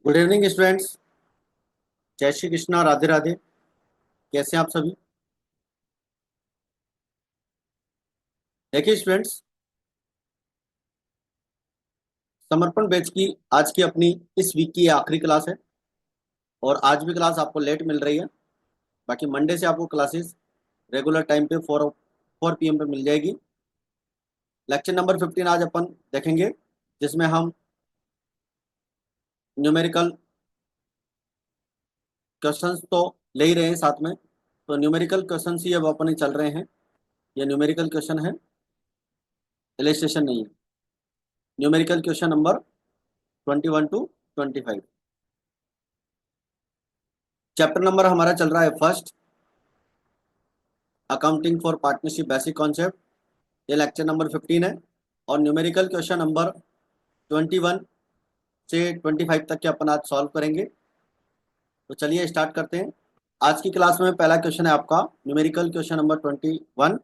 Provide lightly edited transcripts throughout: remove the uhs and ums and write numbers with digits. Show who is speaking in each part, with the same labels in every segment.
Speaker 1: Good evening students. जय श्री कृष्णा, राधे राधे। कैसे हैं आप सभी? देखिए स्टूडेंट्स, समर्पण बैच की आज की अपनी इस वीक की ये आखिरी क्लास है। और आज भी क्लास आपको लेट मिल रही है। बाकी मंडे से आपको क्लासेस रेगुलर टाइम पे 4 PM पे मिल जाएगी। लेक्चर नंबर 15 आज अपन देखेंगे, जिसमें हम न्यूमेरिकल क्वेश्चंस तो ले ही रहे हैं साथ में। तो न्यूमेरिकल क्वेश्चंस ही अब अपन चल रहे हैं। ये न्यूमेरिकल क्वेश्चन है, इलस्ट्रेशन नहीं है। Numerical question number 21 to 25। Chapter number हमारा चल रहा है first, accounting for partnership basic concept. ये लेक्चर नंबर 15 है। और न्यूमेरिकल क्वेश्चन नंबर 21 से 25 तक के अपन आज सॉल्व करेंगे। तो चलिए स्टार्ट करते हैं। आज की क्लास में पहला क्वेश्चन है आपका numerical question number 21।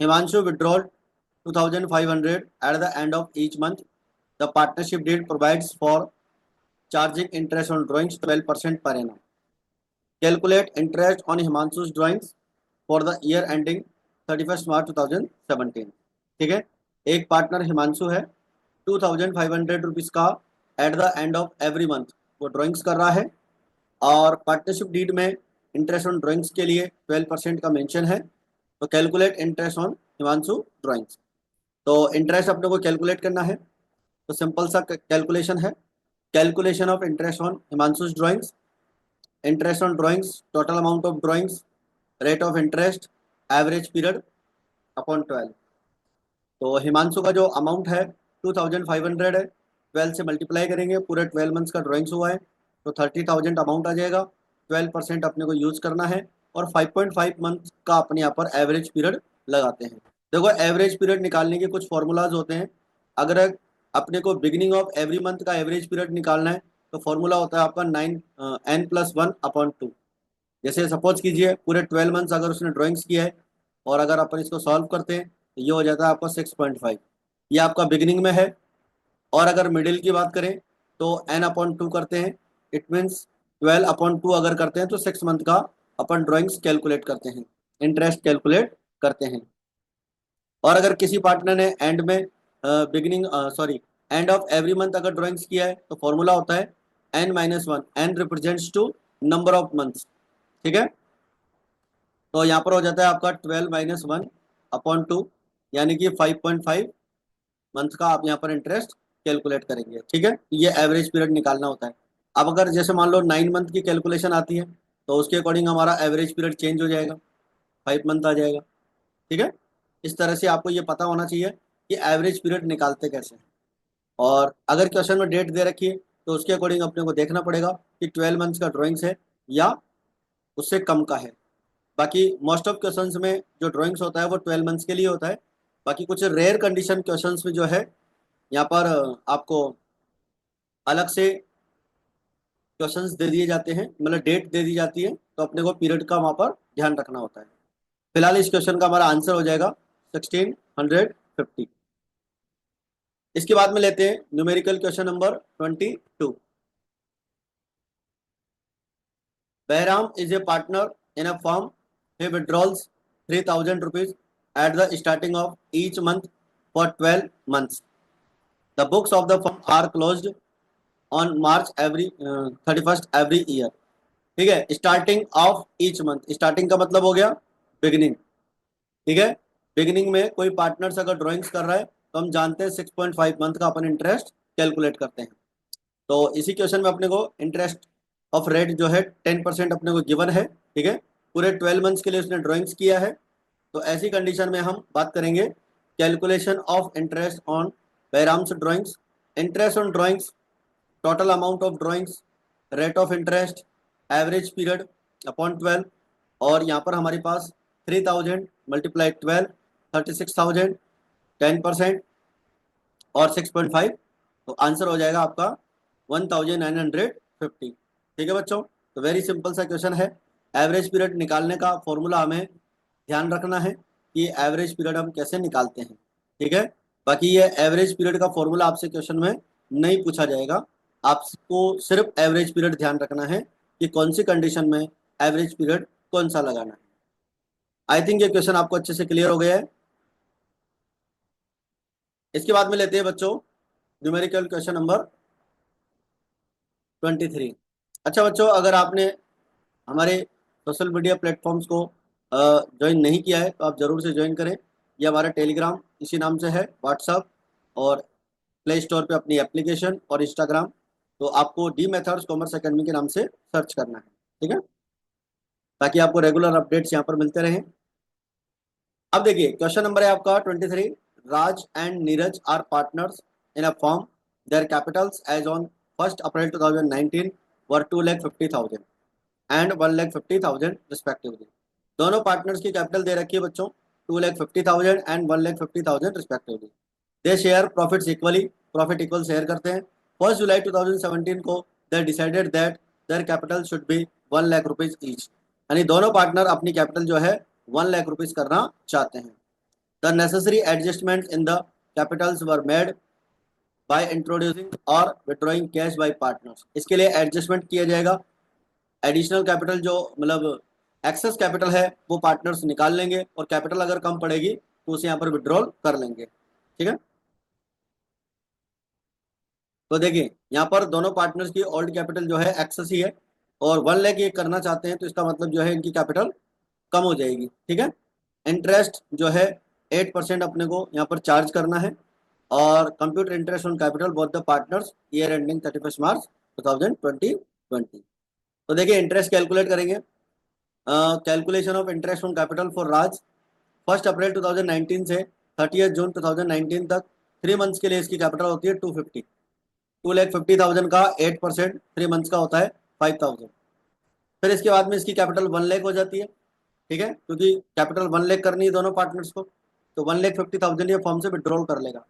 Speaker 1: Himanshu withdrawal 2500 at the end of each month. The partnership deed provides for charging interest on drawings 12% per annum. Calculate interest on हिमांशु's drawings for the year ending 31 March 2017। ठीक है, एक partner Himanshu है, 2500 rupees का eight the end of every month वो drawings कर रहा है। और पार्टनरशिप डीड में इंटरेस्ट ऑन ड्राइंग्स के लिए 12% का मेंशन है। तो calculate interest on Himanshu drawings. तो इंटरेस्ट अपने को कैलकुलेट करना है। तो सिंपल सा कैलकुलेशन है। Calculation of interest on Himanshu drawings, interest on drawings, total amount of drawings, rate of interest, average period upon 12। तो हिमांशु का जो अमाउंट है 2500 है, 12 से मल्टीप्लाई करेंगे, पूरे 12 मंथ्स का ड्राइंग्स हुआ है तो 30,000 अमाउंट आ जाएगा। 12% अपने को यूज करना है। और 5.5 मंथ का अपने यहाँ पर एवरेज पीरियड लगाते हैं। देखो, एवरेज पीरियड निकालने के कुछ फॉर्मूलाज होते हैं। अगर अपने को बिगिनिंग ऑफ एवरी मंथ का एवरेज पीरियड निकालना है तो फॉर्मूला होता है आपका 9n+1/2। जैसे सपोज कीजिए पूरे 12 मंथ्स अगर उसने ड्राइंग्स किया है, और अगर अपन इसको सॉल्व करते हैं तो ये हो जाता है आपका 6.5। ये आपका बिगिनिंग में है। और अगर मिडिल की बात करें तो n/2 करते हैं। इट मीन्स 12/2 अगर करते हैं तो 6 मंथ का अपन ड्राइंग्स कैलकुलेट करते हैं, इंटरेस्ट कैलकुलेट करते हैं। और अगर किसी पार्टनर ने एंड में beginning sorry end of every month अगर ड्राइंग्स किया है तो फॉर्मूला होता है n-1। n represents to number of months. ठीक है, तो यहाँ पर हो जाता है आपका 12-1/2, यानी कि 5.5 मंथ का आप यहाँ पर इंटरेस्ट कैलकुलेट करेंगे। ठीक है, ये एवरेज पीरियड निकालना होता है। अब अगर जैसे मान लो 9 मंथ की कैलकुलेशन आती है तो उसके अकॉर्डिंग हमारा एवरेज पीरियड चेंज हो जाएगा, 5 मंथ आ जाएगा। ठीक है, इस तरह से आपको ये पता होना चाहिए कि एवरेज पीरियड निकालते कैसे हैं। और अगर क्वेश्चन में डेट दे रखी है तो उसके अकॉर्डिंग अपने को देखना पड़ेगा कि 12 मंथ्स का ड्राइंग्स है या उससे कम का है। बाकी मोस्ट ऑफ क्वेश्चंस में जो ड्राइंग्स होता है वो 12 मंथ्स के लिए होता है। बाकी कुछ रेयर कंडीशन क्वेश्चंस में जो है यहाँ पर आपको अलग से क्वेश्चंस दे दिए जाते हैं, मतलब डेट दे दी जाती है, तो अपने को पीरियड का वहाँ पर ध्यान रखना होता है। फिलहाल इस क्वेश्चन का हमारा आंसर हो जाएगा 1650। इसके बाद में लेते हैं numerical question number 22। Behram is a partner in a firm. He withdraws 3,000 rupees at the starting of each month for 12 months. The books of the firm are closed on March 31st every year. ठीक है, starting of each month, starting का मतलब हो गया beginning. ठीक है, beginning में कोई पार्टनर्स अगर ड्राइंग्स कर रहा है तो हम जानते हैं 6.5 मंथ का अपन इंटरेस्ट कैलकुलेट करते हैं। तो इसी क्वेश्चन में अपने को इंटरेस्ट ऑफ रेट जो है 10% अपने को गिवन है। ठीक है, पूरे 12 मंथ्स के लिए उसने ड्राइंग्स किया है। तो ऐसी कंडीशन में हम बात करेंगे कैलकुलेशन ऑफ इंटरेस्ट ऑन बैराम्स drawings, interest on drawings, total amount of drawings, rate of interest, average period upon 12। और यहाँ पर हमारे पास 3,000 मल्टीप्लाई 12, 36,000, 10% और 6.5। तो आंसर हो जाएगा आपका 1950। ठीक है बच्चों, तो वेरी सिंपल सा क्वेश्चन है। एवरेज पीरियड निकालने का फॉर्मूला हमें ध्यान रखना है कि एवरेज पीरियड हम कैसे निकालते हैं। ठीक है, बाकी ये एवरेज पीरियड का फॉर्मूला आपसे क्वेश्चन में नहीं पूछा जाएगा। आपको सिर्फ एवरेज पीरियड ध्यान रखना है कि कौन सी कंडीशन में एवरेज पीरियड कौन सा लगाना है। आई थिंक ये क्वेश्चन आपको अच्छे से क्लियर हो गया है। इसके बाद में लेते हैं बच्चों न्यूमेरिकल क्वेश्चन नंबर 23। अच्छा बच्चों, अगर आपने हमारे सोशल मीडिया प्लेटफॉर्म्स को ज्वाइन नहीं किया है तो आप जरूर से ज्वाइन करें। ये हमारा टेलीग्राम इसी नाम से है, व्हाट्सअप और प्ले स्टोर पे अपनी एप्लीकेशन, और इंस्टाग्राम। तो आपको डी मेथड्स कॉमर्स एकेडमी के नाम से सर्च करना है, ठीक है, ताकि आपको रेगुलर अपडेट्स यहाँ पर मिलते रहें। अब देखिए क्वेश्चन नंबर है आपका 23। Raj and Neeraj are partners in a firm. Their capitals as on 1 April 2019 were 2,50,000 and 1,50,000 respectively. दोनों पार्टनर्स की कैपिटल दे रखी है बच्चों 2,50,000 and 1,50,000 respectively. They share profits equally, profit equal share करते हैं। 1 जुलाई 2017 को they decided that their capital should be 1,00,000 rupees each. यानी दोनों पार्टनर अपनी कैपिटल जो है 1,00,000 रुपीज करना चाहते हैं। The necessary adjustment in the Capitals were made by introducing और विड्रॉइंग कैश बाय पार्टनर्स। इसके लिए एडजस्टमेंट किया जाएगा। एडिशनल कैपिटल जो मतलब एक्सेस कैपिटल है वो पार्टनर्स निकाल लेंगे, और कैपिटल अगर कम पड़ेगी तो उसे यहाँ पर विड्रॉल कर लेंगे, ठीक है। तो देखिए यहाँ पर दोनों पार्टनर्स की ओल्ड कैपिटल जो है एक्सेस ही है, और 1,00,000 ये करना चाहते हैं, तो इसका मतलब जो है इनकी कैपिटल कम हो जाएगी, ठीक है। इंटरेस्ट जो है 8% अपने को यहाँ पर चार्ज करना है, और computer interest on capital both the partners year ending 31 March 2020। तो देखिए इंटरेस्ट कैलकुलेट करेंगे। Calculation of interest on capital for Raj 1 April 2019 से 30 जून 2019 तक 3 मंथ्स के लिए इसकी कैपिटल होती है 250। 2,50,000 का 8% 3 मंथ्स का होता है 5,000। फिर इसके बाद में इसकी कैपिटल 1,00,000 हो जाती है, ठीक है, क्योंकि कैपिटल 1,00,000 करनी है दोनों पार्टनर्स को, तो 1,50,000 ये फॉर्म से विड्रॉल कर लेगा।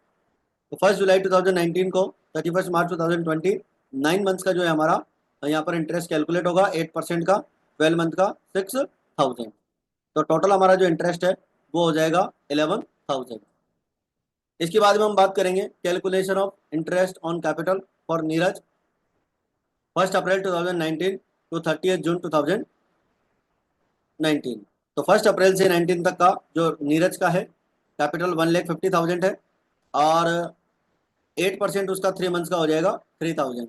Speaker 1: तो 1 जुलाई 2019 को 31 मार्च 2020 9 मंथ्स का जो है हमारा यहाँ पर इंटरेस्ट कैलकुलेट होगा 8% का, 12 मंथ का 6,000। तो टोटल हमारा जो इंटरेस्ट है वो हो जाएगा 11,000। इसके बाद में हम बात करेंगे calculation of interest on capital for Neeraj 1 April 2019 to 30 June 2019। तो 1 अप्रैल से 19 तक का जो नीरज का है कैपिटल 1,50,000 है, और 8% उसका 3 मंथ्स का हो जाएगा 3,000।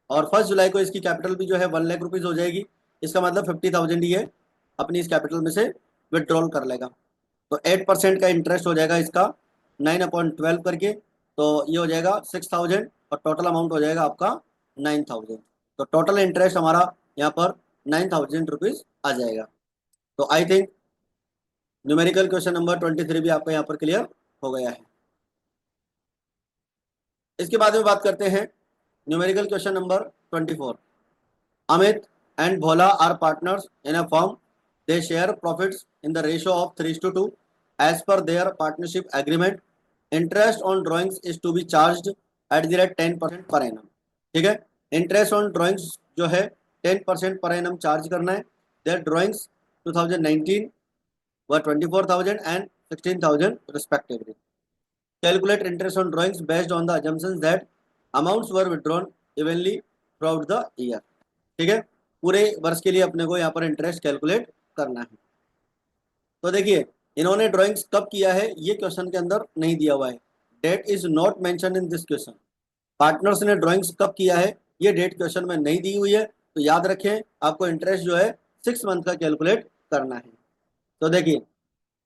Speaker 1: और 1 जुलाई को इसकी कैपिटल भी जो है 1,00,000 रुपीज हो जाएगी। इसका मतलब 50,000 ही है अपनी इस कैपिटल में से विड्रॉल कर लेगा। तो 8% का इंटरेस्ट हो जाएगा इसका 9/12 करके, तो ये हो जाएगा 6,000, और टोटल अमाउंट हो जाएगा आपका 9,000। तो टोटल इंटरेस्ट हमारा यहाँ पर 9,000 रुपीज आ जाएगा। तो I think numerical question number 23 भी आपका यहाँ पर क्लियर हो गया है। इसके बाद में बात करते हैं numerical question number 24। Amit and Bhola are partners in a firm. They share profits in the ratio of 3:2 as per their partnership agreement. Interest on drawings is to be charge at the rate 10% per annum, ठीक है। Interest on drawings जो है 10% per annum charge करना है। There drawings 2019 व 24,000 and 16,000 respectively. Calculate interest on drawings based on the assumptions that amounts were withdrawn evenly throughout the year, ठीक है। पूरे वर्ष के लिए अपने को यहाँ पर इंटरेस्ट कैलकुलेट करना है। तो देखिए इन्होंने ड्राइंग्स कब किया है ये क्वेश्चन के अंदर नहीं दिया हुआ है। Date is not mention in this question. Partners ने ड्राइंग्स कब किया है ये डेट क्वेश्चन में नहीं दी हुई है, तो याद रखें आपको इंटरेस्ट जो है 6 मंथ का कैलकुलेट करना है। तो देखिए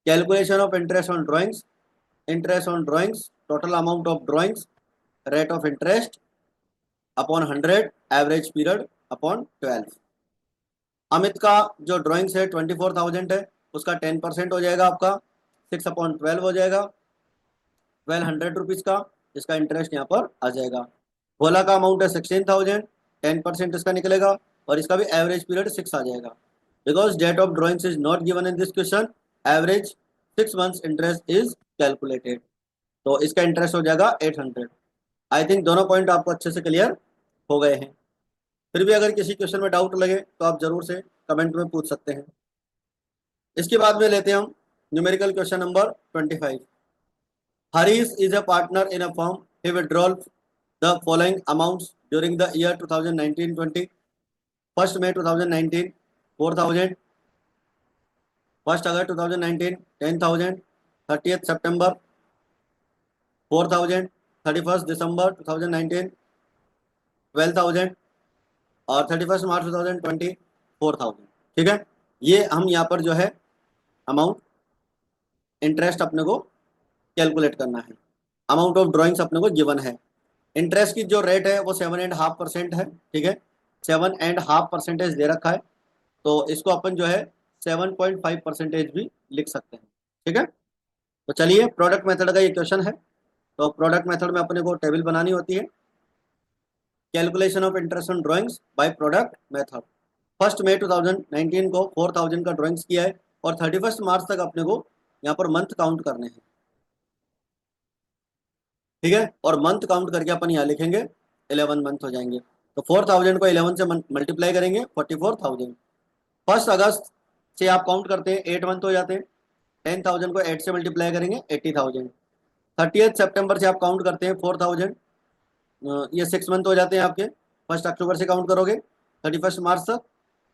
Speaker 1: calculation of interest on drawings, interest on drawings, total amount of drawings, rate of interest upon 100, average period upon 12। Amit का जो ड्राइंग्स है 24,000 है, उसका 10% हो जाएगा आपका 6/12 हो जाएगा 1,200 रुपीज का, इसका इंटरेस्ट यहाँ पर आ जाएगा। भोला का अमाउंट है 16,000, 10% इसका निकलेगा, और इसका भी एवरेज पीरियड 6 आ जाएगा। Because date of drawings is not given in this question, average 6 months interest is calculated, तो इसका इंटरेस्ट हो जाएगा 800। आई थिंक दोनों पॉइंट आपको अच्छे से क्लियर हो गए हैं। फिर भी अगर किसी क्वेश्चन में डाउट लगे तो आप जरूर से कमेंट में पूछ सकते हैं। इसके बाद में लेते हैं हम numerical question number 25। Harish is a partner in a firm, he withdrawal the following amounts during the year 2019-20। 1 May 2019 4,000, 1 August 2019 10,000, 30th September 4,000, 31st December 2019 12,000 और 31st March 2020 4,000। ठीक है, ये हम यहाँ पर जो है अमाउंट इंटरेस्ट अपने को कैलकुलेट करना है। अमाउंट ऑफ ड्राइंग्स अपने को गिवन है। इंटरेस्ट की जो रेट है वो 7.5% है। ठीक है, 7.5% दे रखा है, तो इसको अपन जो है 7.5% भी लिख सकते हैं। ठीक है, तो चलिए प्रोडक्ट मेथड का ये क्वेश्चन है। तो प्रोडक्ट मेथड में अपने को टेबल बनानी होती है। Calculation of interest on drawings by product method. 1 May 2019 को 4,000 का ड्राइंग्स किया है और 31st March तक अपने को यहाँ पर मंथ काउंट करने हैं। ठीक है, और मंथ काउंट करके अपन यहाँ लिखेंगे 11 मंथ हो जाएंगे। तो 4,000 को 11 से मल्टीप्लाई करेंगे 44,000। 1 अगस्त से आप काउंट करते हैं 8 मंथ हो जाते हैं। 10,000 को 8 से मल्टीप्लाई करेंगे 80,000। 30th September से आप काउंट करते हैं 4,000, ये 6 मंथ हो जाते हैं आपके। 1 अक्टूबर से काउंट करोगे 31st March तक,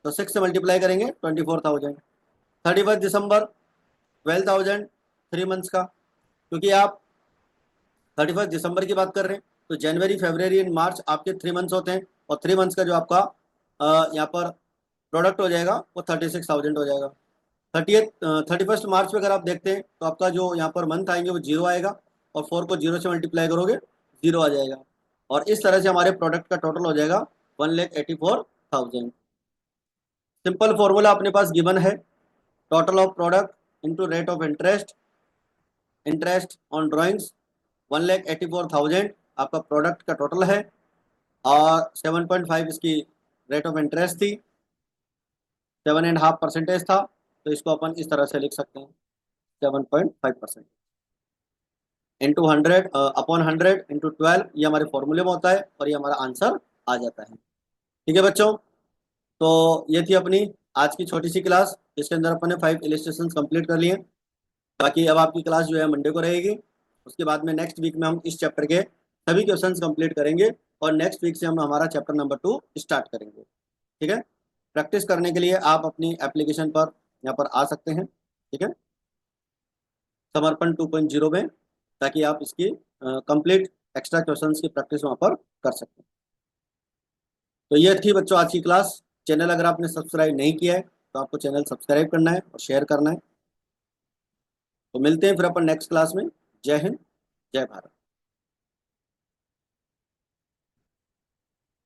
Speaker 1: तो 6 से मल्टीप्लाई करेंगे 24,000। 31st December 12,000, 3 मंथ्स का, क्योंकि आप 31st December की बात कर रहे हैं, तो जनवरी फरवरी एंड मार्च आपके 3 मंथ्स होते हैं, और 3 मंथ्स का जो आपका यहाँ पर प्रोडक्ट हो जाएगा वो 36,000 हो जाएगा। 31st March पे अगर आप देखते हैं तो आपका जो यहाँ पर मंथ आएंगे वो 0 आएगा, और 4 को 0 से मल्टीप्लाई करोगे 0 आ जाएगा, और इस तरह से हमारे प्रोडक्ट का टोटल हो जाएगा 1,84,000। सिंपल फॉर्मूला अपने पास गिवन है, total of product into rate of interest, interest on drawings 1,84,000 आपका प्रोडक्ट का टोटल है, और 7.5 इसकी रेट ऑफ इंटरेस्ट थी, 7.5% था, तो इसको अपन इस तरह से लिख सकते हैं 7.5% इंटू 100 अपॉन 100 इंटू 12, ये हमारे फॉर्मूले में होता है, और ये हमारा आंसर आ जाता है। ठीक है बच्चों, तो ये थी अपनी आज की छोटी सी क्लास, इसके अंदर अपन ने 5 इलिस्ट्रेशन कंप्लीट कर लिए। बाकी अब आपकी क्लास जो है मंडे को रहेगी। उसके बाद में नेक्स्ट वीक में हम इस चैप्टर के सभी क्वेश्चंस कंप्लीट करेंगे, और नेक्स्ट वीक से हम हमारा चैप्टर नंबर 2 स्टार्ट करेंगे। ठीक है, प्रैक्टिस करने के लिए आप अपनी एप्लीकेशन पर यहाँ पर आ सकते हैं। ठीक है, समर्पण 2.0 में, ताकि आप इसकी कंप्लीट एक्स्ट्रा क्वेश्चंस की प्रैक्टिस वहाँ पर कर सकते हैं। तो ये थी बच्चों आज की क्लास। चैनल अगर आपने सब्सक्राइब नहीं किया है तो आपको चैनल सब्सक्राइब करना है और शेयर करना है। तो मिलते हैं फिर अपन नेक्स्ट क्लास में। जय हिंद, जय भारत।